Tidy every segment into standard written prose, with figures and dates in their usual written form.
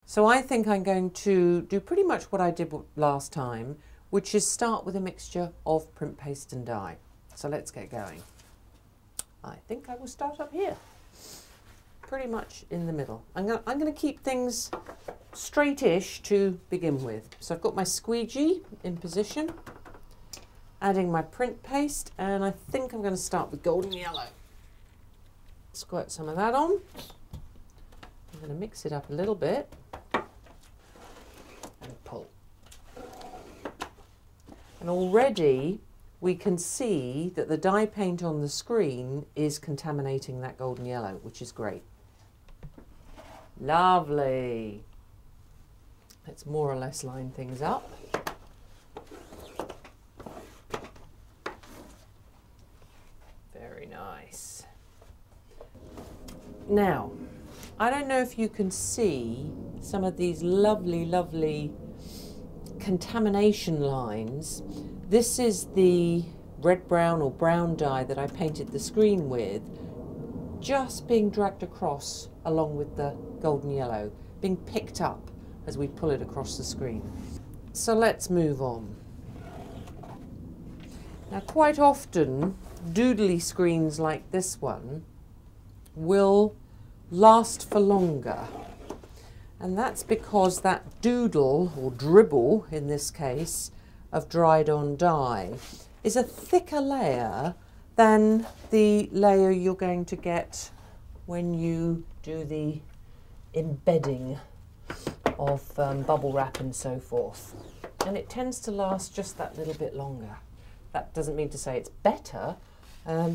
So I think I'm going to do pretty much what I did last time, which is start with a mixture of print paste and dye. So let's get going. I think I will start up here, pretty much in the middle. I'm going to keep things straightish to begin with. So I've got my squeegee in position, adding my print paste, and I think I'm going to start with golden yellow. Squirt some of that on. I'm going to mix it up a little bit and pull. And already we can see that the dye paint on the screen is contaminating that golden yellow, which is great. Lovely. Let's more or less line things up. Very nice. Now, I don't know if you can see some of these lovely, lovely contamination lines. This is the red, brown or brown dye that I painted the screen with, just being dragged across along with the golden yellow, being picked up as we pull it across the screen. So let's move on. Now, quite often, doodly screens like this one will last for longer. And that's because that doodle, or dribble in this case, of dried on dye is a thicker layer than the layer you're going to get when you do the embedding of bubble wrap and so forth. And it tends to last just that little bit longer. That doesn't mean to say it's better,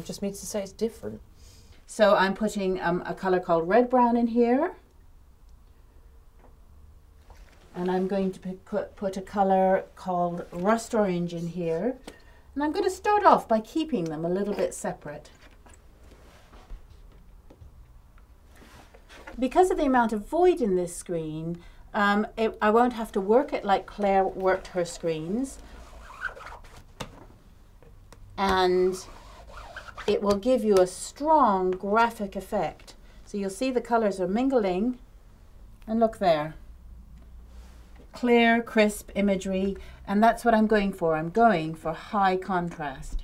just means to say it's different. So I'm putting a colour called red brown in here. And I'm going to put a colour called rust orange in here. And I'm going to start off by keeping them a little bit separate. Because of the amount of void in this screen, I won't have to work it like Claire worked her screens. And it will give you a strong graphic effect. So you'll see the colours are mingling, and look there. Clear, crisp imagery, and that's what I'm going for. I'm going for high contrast.